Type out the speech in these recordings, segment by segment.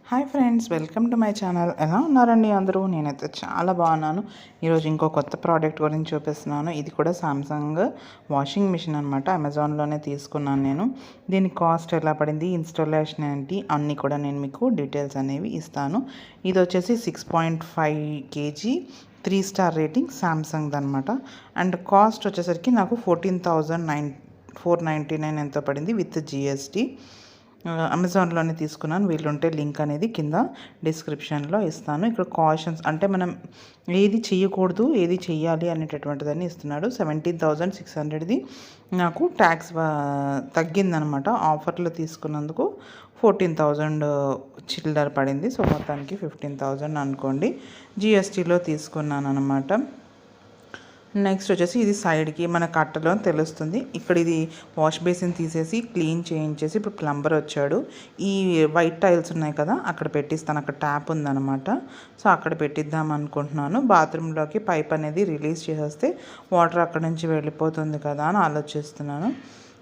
Hi friends, welcome to my channel. ఎలా ఉన్నారండి అందరూ? నేనైతే చాలా బాగున్నాను. ఈరోజు ఇంకో కొత్త ప్రోడక్ట్ గురించి చూపిస్తున్నాను. ఇది కూడా సామ్సంగ్ వాషింగ్ మిషన్ అనమాట. అమెజాన్లోనే తీసుకున్నాను నేను. దీని కాస్ట్ ఎలా పడింది, ఇన్స్టాలేషన్ ఏంటి అన్నీ కూడా నేను మీకు డీటెయిల్స్ అనేవి ఇస్తాను. ఇది వచ్చేసి 6.5 kg 3 స్టార్ రేటింగ్ సామ్సంగ్ అనమాట. అండ్ కాస్ట్ వచ్చేసరికి నాకు 14,499 ఎంతో పడింది విత్ జిఎస్టీ. అమెజాన్లోనే తీసుకున్నాను. వీళ్ళుంటే లింక్ అనేది కింద డిస్క్రిప్షన్లో ఇస్తాను. ఇక్కడ కాషన్స్ అంటే మనం ఏది చేయకూడదు, ఏది చెయ్యాలి అనేటటువంటిదని ఇస్తున్నాడు. 17,600ది నాకు ట్యాక్స్ తగ్గిందనమాట. ఆఫర్లో తీసుకున్నందుకు 14,000 చిల్లర పడింది. సో మొత్తానికి 15,000 అనుకోండి. జిఎస్టీలో తీసుకున్నాను అనమాట. నెక్స్ట్ వచ్చేసి ఇది సైడ్కి మన కట్టలో తెలుస్తుంది. ఇక్కడ ఇది వాష్ బేసిన్ తీసేసి క్లీన్ చేయించేసి ఇప్పుడు ప్లంబర్ వచ్చాడు. ఈ వైట్ టైల్స్ ఉన్నాయి కదా, అక్కడ పెట్టిస్తాను. అక్కడ ట్యాప్ ఉందన్నమాట. సో అక్కడ పెట్టిద్దాం అనుకుంటున్నాను. బాత్రూంలోకి పైప్ అనేది రిలీజ్ చేసేస్తే వాటర్ అక్కడ నుంచి వెళ్ళిపోతుంది కదా అని ఆలోచిస్తున్నాను.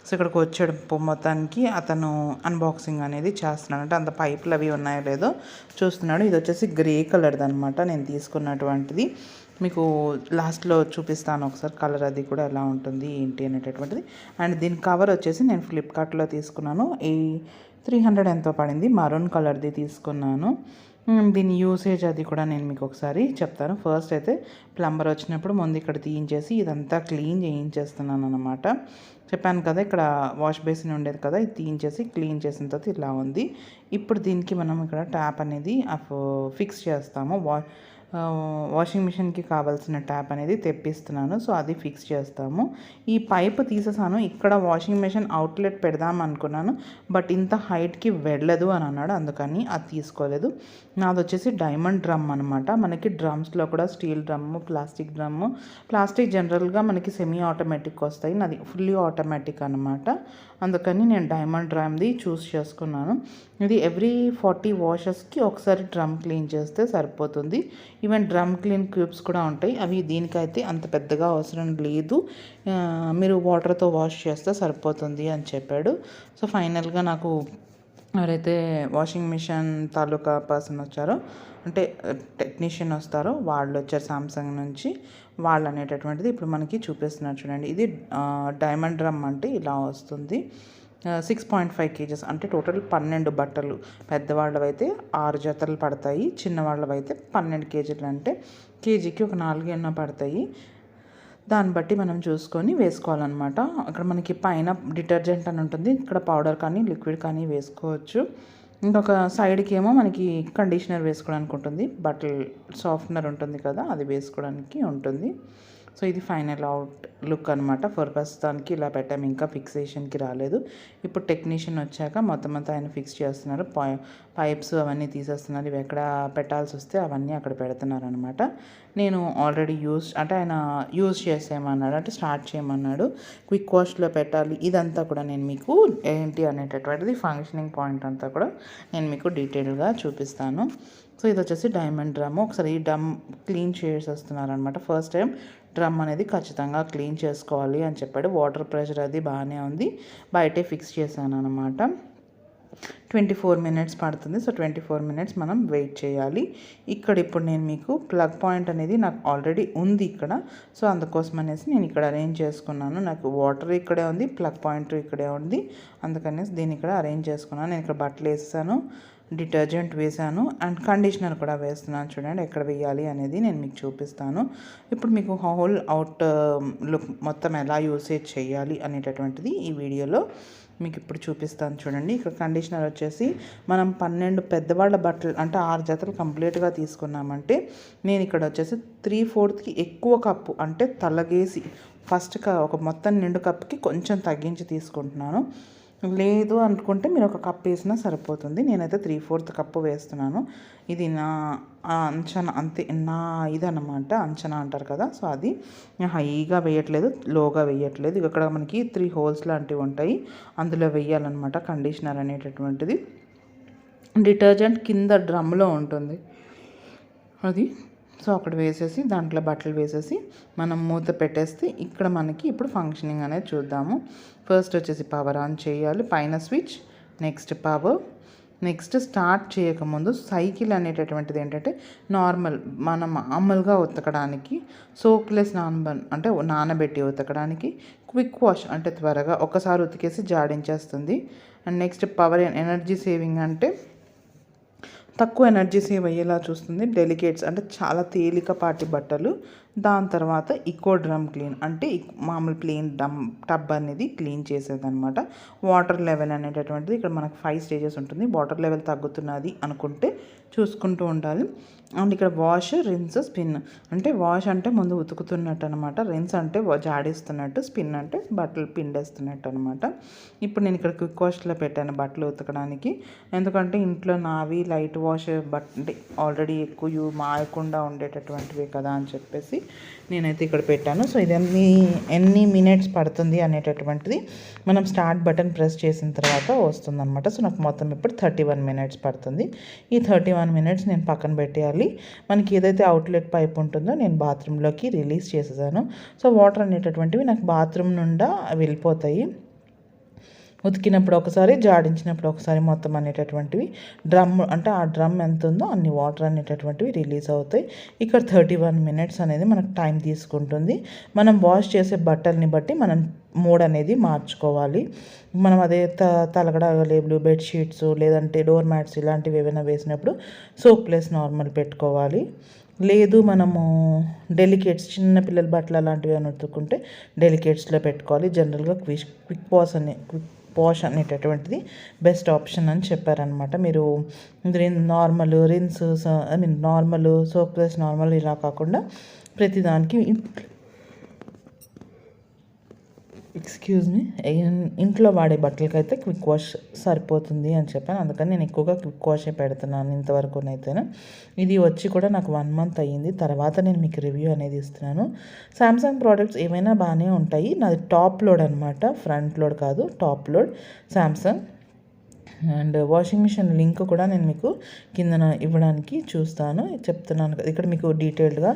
సో ఇక్కడికి వచ్చాడు. మొత్తానికి అతను అన్బాక్సింగ్ అనేది చేస్తున్నాడు. అంటే అంత పైపులు అవి ఉన్నాయో లేదో చూస్తున్నాడు. ఇది వచ్చేసి గ్రే కలర్ది అనమాట నేను తీసుకున్నటువంటిది. మీకు లాస్ట్లో చూపిస్తాను ఒకసారి కలర్ అది కూడా ఎలా ఉంటుంది ఏంటి అనేటటువంటిది. అండ్ దీని కవర్ వచ్చేసి నేను ఫ్లిప్కార్ట్లో తీసుకున్నాను. ఈ 300 ఎంతో పడింది. మరూన్ కలర్ది తీసుకున్నాను. దీని యూసేజ్ అది కూడా నేను మీకు ఒకసారి చెప్తాను. ఫస్ట్ అయితే ప్లంబర్ వచ్చినప్పుడు ముందు ఇక్కడ తీయించేసి ఇదంతా క్లీన్ చేయించేస్తున్నాను అనమాట. చెప్పాను కదా ఇక్కడ వాష్ బేసిన్ ఉండేది కదా, ఇది తీయించేసి క్లీన్ చేసిన తర్వాత ఇలా ఉంది. ఇప్పుడు దీనికి మనం ఇక్కడ ట్యాప్ అనేది ఫిక్స్ చేస్తాము. వాషింగ్ మిషన్కి కావాల్సిన ట్యాప్ అనేది తెప్పిస్తున్నాను. సో అది ఫిక్స్ చేస్తాము. ఈ పైప్ తీసేసాను. ఇక్కడ వాషింగ్ మిషన్ అవుట్లెట్ పెడదాం అనుకున్నాను, బట్ ఇంత హైట్కి వెళ్ళదు అని అన్నాడు. అందుకని అది తీసుకోలేదు. నాది వచ్చేసి డైమండ్ డ్రమ్ అనమాట. మనకి డ్రమ్స్లో కూడా steel drum, plastic drum. Plastic జనరల్గా మనకి సెమీ ఆటోమేటిక్ వస్తాయి. నాది ఫుల్లీ ఆటోమేటిక్ అనమాట. అందుకని నేను డైమండ్ డ్రమ్ది చూస్ చేసుకున్నాను. ఇది ఎవ్రీ 40 వాషెస్కి ఒకసారి డ్రమ్ క్లీన్ చేస్తే సరిపోతుంది. ఈవెన్ డ్రమ్ క్లీన్ క్యూబ్స్ కూడా ఉంటాయి. అవి దీనికైతే అంత పెద్దగా అవసరం లేదు. మీరు వాటర్తో వాష్ చేస్తే సరిపోతుంది అని చెప్పాడు. సో ఫైనల్గా నాకు ఎవరైతే వాషింగ్ మిషన్ తాలూకా పర్సన్ వచ్చారో, అంటే టెక్నీషియన్ వస్తారో వాళ్ళు వచ్చారు సామ్సంగ్ నుంచి. వాళ్ళు అనేటటువంటిది ఇప్పుడు మనకి చూపిస్తున్నారు చూడండి. ఇది డైమండ్ డ్రమ్ అంటే ఇలా వస్తుంది. 6.5 kgs అంటే టోటల్ 12 బట్టలు. పెద్దవాళ్ళవైతే 6 జతలు పడతాయి. చిన్నవాళ్ళవైతే 12 kgలు అంటే కేజీకి ఒక 4 ఎన్నో పడతాయి. దాన్ని బట్టి మనం చూసుకొని వేసుకోవాలన్నమాట. అక్కడ మనకి పైన డిటర్జెంట్ అని ఉంటుంది. ఇక్కడ పౌడర్ కానీ లిక్విడ్ కానీ వేసుకోవచ్చు. ఇంకొక సైడ్కి ఏమో మనకి కండిషనర్ వేసుకోవడానికి ఉంటుంది. బట్టలు సాఫ్ట్నర్ ఉంటుంది కదా, అది వేసుకోవడానికి ఉంటుంది. సో ఇది ఫైనల్ అవుట్ లుక్ అనమాట. ప్రస్తుతానికి ఇలా పెట్టాము, ఇంకా ఫిక్సేషన్కి రాలేదు. ఇప్పుడు టెక్నీషియన్ వచ్చాక మొత్తం అంతా ఆయన ఫిక్స్ చేస్తున్నారు. పైప్స్ అవన్నీ తీసేస్తున్నారు. ఇవి ఎక్కడ పెట్టాల్సి వస్తే అవన్నీ అక్కడ పెడుతున్నారు అనమాట. నేను ఆల్రెడీ ఆయన యూజ్ చేసేయమన్నాడు, అంటే స్టార్ట్ చేయమన్నాడు. క్విక్ వాష్లో పెట్టాలి. ఇదంతా కూడా నేను మీకు ఏంటి అనేటటువంటిది ఫంక్షనింగ్ పాయింట్ అంతా కూడా నేను మీకు డీటెయిల్గా చూపిస్తాను. సో ఇది వచ్చేసి డైమండ్ డ్రమ్. ఒకసారి ఈ డ్రమ్ క్లీన్ చేసేస్తున్నారనమాట. ఫస్ట్ టైం డ్రమ్ అనేది ఖచ్చితంగా క్లీన్ చేసుకోవాలి అని చెప్పాడు. వాటర్ ప్రెషర్ అది బాగానే ఉంది. బయటే ఫిక్స్ చేశాను అనమాట. 24 minutes పడుతుంది. సో 24 minutes మనం వెయిట్ చేయాలి. ఇక్కడ ఇప్పుడు నేను మీకు ప్లగ్ పాయింట్ అనేది నాకు ఆల్రెడీ ఉంది ఇక్కడ. సో అందుకోసం అనేసి నేను ఇక్కడ అరేంజ్ చేసుకున్నాను. నాకు వాటర్ ఇక్కడే ఉంది, ప్లగ్ పాయింట్ ఇక్కడే ఉంది. అందుకనేసి దీన్ని ఇక్కడ అరేంజ్ చేసుకున్నాను. నేను ఇక్కడ బట్టలు వేసాను, డిటర్జెంట్ వేసాను, అండ్ కండిషనర్ కూడా వేస్తున్నాను. చూడండి ఎక్కడ వేయాలి అనేది నేను మీకు చూపిస్తాను. ఇప్పుడు మీకు హోల్ అవుట్ లుక్ మొత్తం ఎలా యూసేజ్ చేయాలి అనేటటువంటిది ఈ వీడియోలో మీకు ఇప్పుడు చూపిస్తాను. చూడండి ఇక్కడ కండిషనర్ వచ్చేసి మనం 12 పెద్దవాళ్ళ బట్టలు అంటే 6 జతలు కంప్లీట్గా తీసుకున్నామంటే నేను ఇక్కడ వచ్చేసి 3/4కి ఎక్కువ కప్పు అంటే తలగేసి ఫస్ట్ ఒక మొత్తం నిండు కప్పుకి కొంచెం తగ్గించి తీసుకుంటున్నాను. లేదు అనుకుంటే మీరు ఒక కప్ వేసినా సరిపోతుంది. నేనైతే 3/4 కప్పు వేస్తున్నాను. ఇది నా అంచనా, అంతే నా ఇదన్నమాట. అంచనా అంటారు కదా, సో అది హైగా వేయట్లేదు, లోగా వేయట్లేదు. ఇక్కడ మనకి 3 హోల్స్ లాంటివి ఉంటాయి, అందులో వేయాలన్నమాట కండిషనర్ అనేటటువంటిది. డిటర్జెంట్ కింద డ్రమ్లో ఉంటుంది అది. సో అక్కడ వేసేసి దాంట్లో బట్టలు వేసేసి మనం మూత పెట్టేస్తే ఇక్కడ మనకి ఇప్పుడు ఫంక్షనింగ్ అనేది చూద్దాము. ఫస్ట్ వచ్చేసి పవర్ ఆన్ చేయాలి, పైన switch, next power. Next start చేయకముందు సైకిల్ అనేటటువంటిది ఏంటంటే నార్మల్ మనం మామూలుగా ఉతకడానికి, సోప్లెస్ అంటే నానబెట్టి ఉతకడానికి, క్విక్ వాష్ అంటే త్వరగా ఒకసారి ఉతికేసి జాడించేస్తుంది. And next power energy saving అంటే తక్కువ ఎనర్జీ సేవ్ అయ్యేలా చూస్తుంది. డెలికేట్స్ అంటే చాలా తేలికపాటి బట్టలు. దాని తర్వాత ఈకో డ్రమ్ క్లీన్ అంటే మామూలు ప్లెయిన్ టబ్ అనేది క్లీన్ చేసేదనమాట. వాటర్ లెవెల్ అనేటటువంటిది ఇక్కడ మనకు 5 స్టేజెస్ ఉంటుంది. వాటర్ లెవెల్ తగ్గుతున్నది అనుకుంటే చూసుకుంటూ ఉండాలి. అండ్ ఇక్కడ వాష్, రిన్స్, స్పిన్ అంటే వాష్ అంటే ముందు ఉతుకుతున్నట్టు అనమాట, రిన్స్ అంటే జాడిస్తున్నట్టు, స్పిన్ అంటే బట్టలు పిండేస్తున్నట్టు అనమాట. ఇప్పుడు నేను ఇక్కడ క్విక్ వాష్లో పెట్టాను బట్టలు ఉతకడానికి. ఎందుకంటే ఇంట్లో నావి లైట్ వాష్ అంటే ఆల్రెడీ ఎక్కువ మాయకుండా ఉండేటటువంటివే కదా అని చెప్పేసి నేనైతే ఇక్కడ పెట్టాను. సో ఇది ఎన్ని మినిట్స్ పడుతుంది అనేటటువంటిది మనం స్టార్ట్ బటన్ ప్రెస్ చేసిన తర్వాత వస్తుందన్నమాట. సో నాకు మొత్తం ఇప్పుడు 31 మినిట్స్ పడుతుంది. ఈ 31 మినిట్స్ నేను పక్కన పెట్టేయాలి. మనకి ఏదైతే అవుట్లెట్ పైప్ ఉంటుందో నేను బాత్రూంలోకి రిలీజ్ చేసేసాను. సో వాటర్ అనేటటువంటివి నాకు బాత్రూమ్ నుండా వెళ్ళిపోతాయి. ఉతికినప్పుడు ఒకసారి, జాడించినప్పుడు ఒకసారి మొత్తం అనేటటువంటివి డ్రమ్ అంటే ఆ డ్రమ్ ఎంత ఉందో అన్ని వాటర్ అనేటటువంటివి రిలీజ్ అవుతాయి. ఇక్కడ 31 మినిట్స్ అనేది మనకు టైం తీసుకుంటుంది. మనం వాష్ చేసే బట్టల్ని బట్టి మనం మోడ్ అనేది మార్చుకోవాలి. మనం అదే తలగడ లేబులు, బెడ్షీట్స్ లేదంటే డోర్ మ్యాట్స్ ఇలాంటివి ఏమైనా వేసినప్పుడు సోప్లెస్ నార్మల్ పెట్టుకోవాలి. లేదు మనము డెలికేట్స్ చిన్నపిల్లల బట్టలు అలాంటివి ఏమైనా ఉతుక్కుంటే డెలికేట్స్లో పెట్టుకోవాలి. జనరల్గా క్విక్ వాష్ అనేటటువంటిది బెస్ట్ ఆప్షన్ అని చెప్పారనమాట. మీరు నార్మల్ రిన్స్ నార్మల్ సోప్లెస్ నార్మల్ ఇలా కాకుండా ప్రతిదానికి ఇంట్లో వాడే బట్టలకైతే క్విక్ వాష్ సరిపోతుంది అని చెప్పాను. అందుకని నేను ఎక్కువగా క్విక్ వాషే పెడుతున్నాను ఇంతవరకునైతేనే. ఇది వచ్చి కూడా నాకు 1 మంత్ అయ్యింది. తర్వాత నేను మీకు రివ్యూ అనేది ఇస్తున్నాను. సామ్సంగ్ ప్రోడక్ట్స్ ఏమైనా బాగానే ఉంటాయి. నాది టాప్ లోడ్ అనమాట, ఫ్రంట్ లోడ్ కాదు, top load Samsung. And washing machine link కూడా నేను మీకు కిందన ఇవ్వడానికి చెప్తున్నాను. ఇక్కడ మీకు డీటెయిల్డ్గా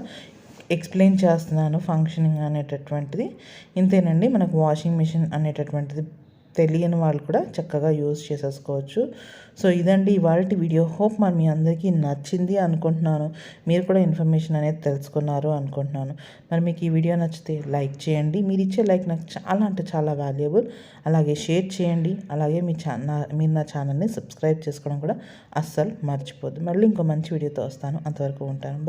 ఎక్స్ప్లెయిన్ చేస్తున్నాను ఫంక్షనింగ్ అనేటటువంటిది. ఇంతేనండి, మనకు వాషింగ్ మిషన్ అనేటటువంటిది తెలియని వాళ్ళు కూడా చక్కగా యూజ్ చేసేసుకోవచ్చు. సో ఇదండి ఇవాల్టి వీడియో. హోప్ మరి మీ అందరికీ నచ్చింది అనుకుంటున్నాను. మీరు కూడా ఇన్ఫర్మేషన్ అనేది తెలుసుకున్నారు అనుకుంటున్నాను. మరి మీకు ఈ వీడియో నచ్చితే లైక్ చేయండి. మీరు ఇచ్చే లైక్ నాకు చాలా అంటే చాలా వాల్యుబుల్. అలాగే షేర్ చేయండి. అలాగే మీరు నా ఛానల్ని సబ్స్క్రైబ్ చేసుకోవడం కూడా అస్సలు మర్చిపోద్దు. మళ్ళీ ఇంకో మంచి వీడియోతో వస్తాను. అంతవరకు ఉంటాను. బాయ్.